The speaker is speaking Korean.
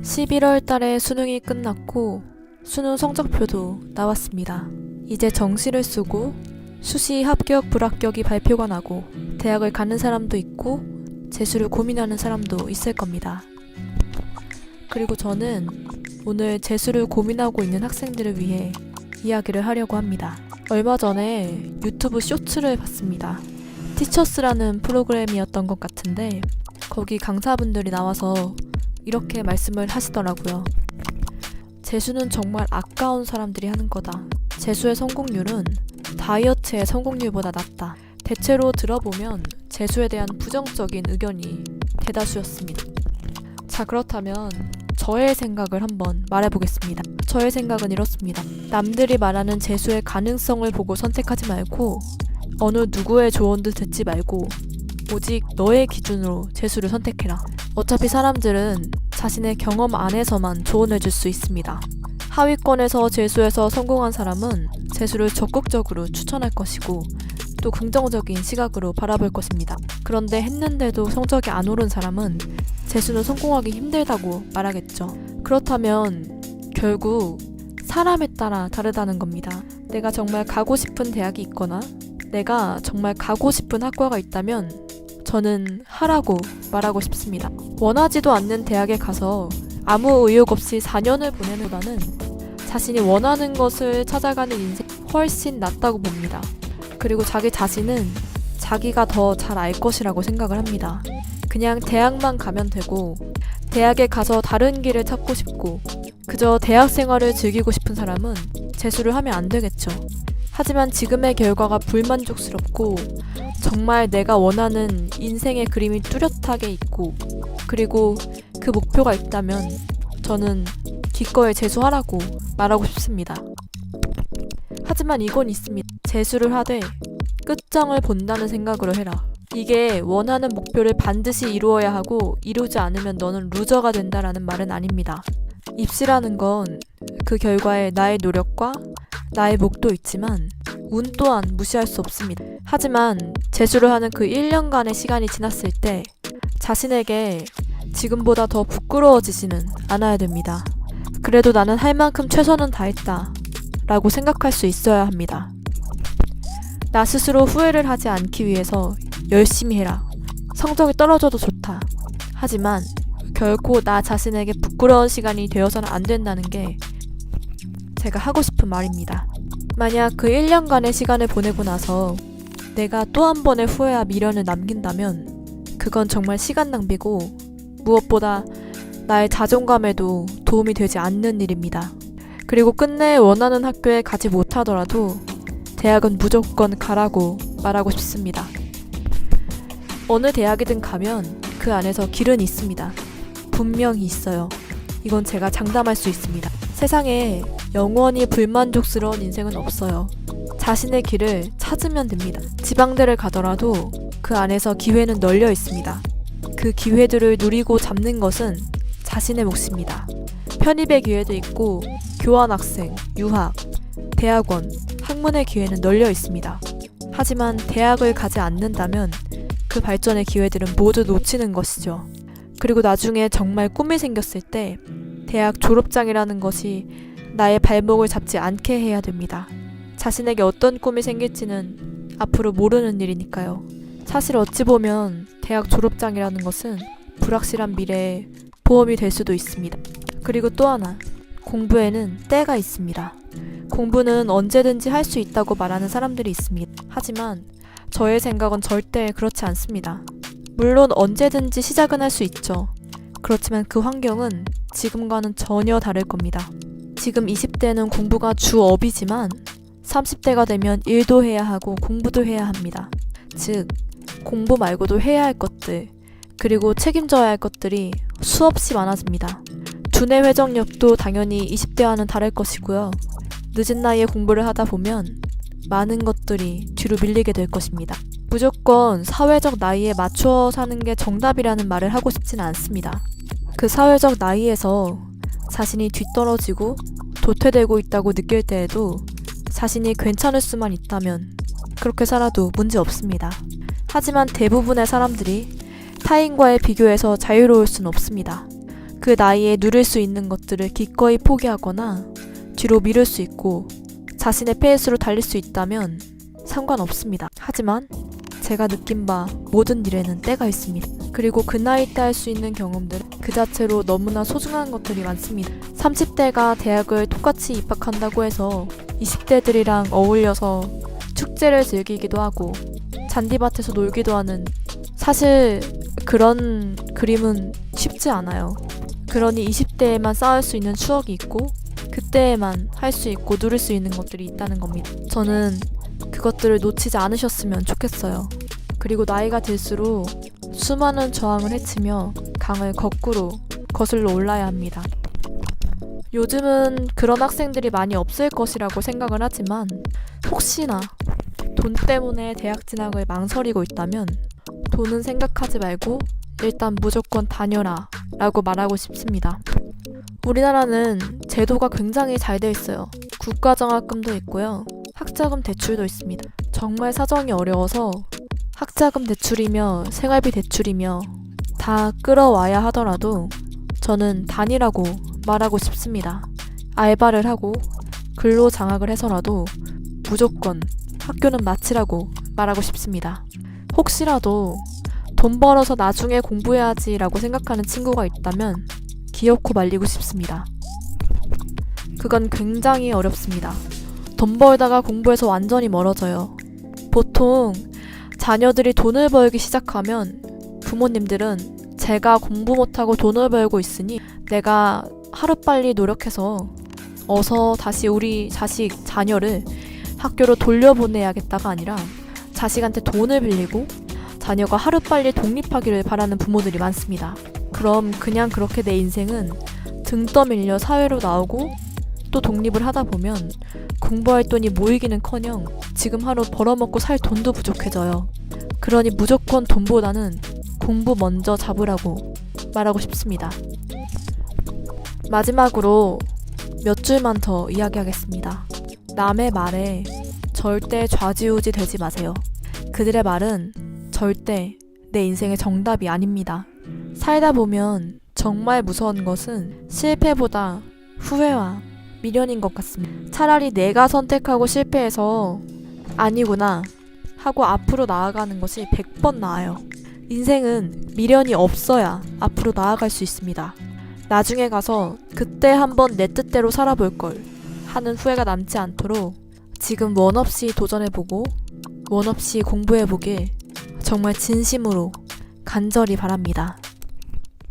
11월 달에 수능이 끝났고 수능 성적표도 나왔습니다. 이제 정시를 쓰고 수시 합격 불합격이 발표가 나고 대학을 가는 사람도 있고 재수를 고민하는 사람도 있을 겁니다. 그리고 저는 오늘 재수를 고민하고 있는 학생들을 위해 이야기를 하려고 합니다. 얼마 전에 유튜브 쇼츠를 봤습니다. 티처스라는 프로그램이었던 것 같은데 거기 강사분들이 나와서 이렇게 말씀을 하시더라고요. 재수는 정말 아까운 사람들이 하는 거다. 재수의 성공률은 다이어트의 성공률보다 낮다. 대체로 들어보면 재수에 대한 부정적인 의견이 대다수였습니다. 자, 그렇다면 저의 생각을 한번 말해보겠습니다. 저의 생각은 이렇습니다. 남들이 말하는 재수의 가능성을 보고 선택하지 말고 어느 누구의 조언도 듣지 말고 오직 너의 기준으로 재수를 선택해라. 어차피 사람들은 자신의 경험 안에서만 조언을 줄 수 있습니다. 하위권에서 재수해서 성공한 사람은 재수를 적극적으로 추천할 것이고 또 긍정적인 시각으로 바라볼 것입니다. 그런데 했는데도 성적이 안 오른 사람은 재수는 성공하기 힘들다고 말하겠죠. 그렇다면 결국 사람에 따라 다르다는 겁니다. 내가 정말 가고 싶은 대학이 있거나 내가 정말 가고 싶은 학과가 있다면 저는 하라고 말하고 싶습니다. 원하지도 않는 대학에 가서 아무 의욕 없이 4년을 보내는 것보다는 자신이 원하는 것을 찾아가는 인생이 훨씬 낫다고 봅니다. 그리고 자기 자신은 자기가 더 잘 알 것이라고 생각을 합니다. 그냥 대학만 가면 되고 대학에 가서 다른 길을 찾고 싶고 그저 대학 생활을 즐기고 싶은 사람은 재수를 하면 안 되겠죠. 하지만 지금의 결과가 불만족스럽고 정말 내가 원하는 인생의 그림이 뚜렷하게 있고 그리고 그 목표가 있다면 저는 기꺼이 재수하라고 말하고 싶습니다. 하지만 이건 있습니다. 재수를 하되 끝장을 본다는 생각으로 해라. 이게 원하는 목표를 반드시 이루어야 하고 이루지 않으면 너는 루저가 된다라는 말은 아닙니다. 입시라는 건 그 결과에 나의 노력과 나의 목도 있지만 운 또한 무시할 수 없습니다. 하지만 재수를 하는 그 1년간의 시간이 지났을 때 자신에게 지금보다 더 부끄러워지지는 않아야 됩니다. 그래도 나는 할 만큼 최선은 다했다 라고 생각할 수 있어야 합니다. 나 스스로 후회를 하지 않기 위해서 열심히 해라. 성적이 떨어져도 좋다. 하지만 결코 나 자신에게 부끄러운 시간이 되어서는 안 된다는 게 제가 하고 싶은 말입니다. 만약 그 1년간의 시간을 보내고 나서 내가 또 한 번의 후회와 미련을 남긴다면 그건 정말 시간 낭비고 무엇보다 나의 자존감에도 도움이 되지 않는 일입니다. 그리고 끝내 원하는 학교에 가지 못하더라도 대학은 무조건 가라고 말하고 싶습니다. 어느 대학이든 가면 그 안에서 길은 있습니다. 분명히 있어요. 이건 제가 장담할 수 있습니다. 세상에 영원히 불만족스러운 인생은 없어요. 자신의 길을 찾으면 됩니다. 지방대를 가더라도 그 안에서 기회는 널려 있습니다. 그 기회들을 누리고 잡는 것은 자신의 몫입니다. 편입의 기회도 있고 교환학생, 유학, 대학원, 학문의 기회는 널려 있습니다. 하지만 대학을 가지 않는다면 그 발전의 기회들은 모두 놓치는 것이죠. 그리고 나중에 정말 꿈이 생겼을 때 대학 졸업장이라는 것이 나의 발목을 잡지 않게 해야 됩니다. 자신에게 어떤 꿈이 생길지는 앞으로 모르는 일이니까요. 사실 어찌 보면 대학 졸업장이라는 것은 불확실한 미래에 보험이 될 수도 있습니다. 그리고 또 하나, 공부에는 때가 있습니다. 공부는 언제든지 할 수 있다고 말하는 사람들이 있습니다. 하지만 저의 생각은 절대 그렇지 않습니다. 물론 언제든지 시작은 할 수 있죠. 그렇지만 그 환경은 지금과는 전혀 다를 겁니다. 지금 20대는 공부가 주업이지만 30대가 되면 일도 해야 하고 공부도 해야 합니다. 즉, 공부 말고도 해야 할 것들, 그리고 책임져야 할 것들이 수없이 많아집니다. 두뇌 회전력도 당연히 20대와는 다를 것이고요. 늦은 나이에 공부를 하다 보면 많은 것들이 뒤로 밀리게 될 것입니다. 무조건 사회적 나이에 맞추어 사는 게 정답이라는 말을 하고 싶지는 않습니다. 그 사회적 나이에서 자신이 뒤떨어지고 도태되고 있다고 느낄 때에도 자신이 괜찮을 수만 있다면 그렇게 살아도 문제 없습니다. 하지만 대부분의 사람들이 타인과의 비교에서 자유로울 순 없습니다. 그 나이에 누릴 수 있는 것들을 기꺼이 포기하거나 뒤로 미룰 수 있고 자신의 페이스로 달릴 수 있다면 상관없습니다. 하지만 제가 느낀 바 모든 일에는 때가 있습니다. 그리고 그 나이 때 할 수 있는 경험들 그 자체로 너무나 소중한 것들이 많습니다. 30대가 대학을 똑같이 입학한다고 해서 20대들이랑 어울려서 축제를 즐기기도 하고 잔디밭에서 놀기도 하는, 사실 그런 그림은 쉽지 않아요. 그러니 20대에만 쌓을 수 있는 추억이 있고 그때에만 할 수 있고 누릴 수 있는 것들이 있다는 겁니다. 저는 그것들을 놓치지 않으셨으면 좋겠어요. 그리고 나이가 들수록 수많은 저항을 헤치며 강을 거꾸로 거슬러 올라야 합니다. 요즘은 그런 학생들이 많이 없을 것이라고 생각을 하지만 혹시나 돈 때문에 대학 진학을 망설이고 있다면 돈은 생각하지 말고 일단 무조건 다녀라 라고 말하고 싶습니다. 우리나라는 제도가 굉장히 잘 돼 있어요. 국가장학금도 있고요. 학자금 대출도 있습니다. 정말 사정이 어려워서 학자금 대출이며 생활비 대출이며 다 끌어와야 하더라도 저는 다니라고 말하고 싶습니다. 알바를 하고 근로 장학을 해서라도 무조건 학교는 마치라고 말하고 싶습니다. 혹시라도 돈 벌어서 나중에 공부해야지 라고 생각하는 친구가 있다면 기어코 말리고 싶습니다. 그건 굉장히 어렵습니다. 돈 벌다가 공부에서 완전히 멀어져요. 보통 자녀들이 돈을 벌기 시작하면 부모님들은 제가 공부 못하고 돈을 벌고 있으니 내가 하루빨리 노력해서 어서 다시 우리 자녀를 학교로 돌려보내야겠다가 아니라 자식한테 돈을 빌리고 자녀가 하루빨리 독립하기를 바라는 부모들이 많습니다. 그럼 그냥 그렇게 내 인생은 등 떠밀려 사회로 나오고 또 독립을 하다 보면 공부할 돈이 모이기는커녕 지금 하루 벌어먹고 살 돈도 부족해져요. 그러니 무조건 돈보다는 공부 먼저 잡으라고 말하고 싶습니다. 마지막으로 몇 줄만 더 이야기하겠습니다. 남의 말에 절대 좌지우지 되지 마세요. 그들의 말은 절대 내 인생의 정답이 아닙니다. 살다 보면 정말 무서운 것은 실패보다 후회와 미련인 것 같습니다. 차라리 내가 선택하고 실패해서 아니구나 하고 앞으로 나아가는 것이 100번 나아요. 인생은 미련이 없어야 앞으로 나아갈 수 있습니다. 나중에 가서 그때 한번 내 뜻대로 살아볼 걸 하는 후회가 남지 않도록 지금 원 없이 도전해보고 원 없이 공부해보길 정말 진심으로 간절히 바랍니다.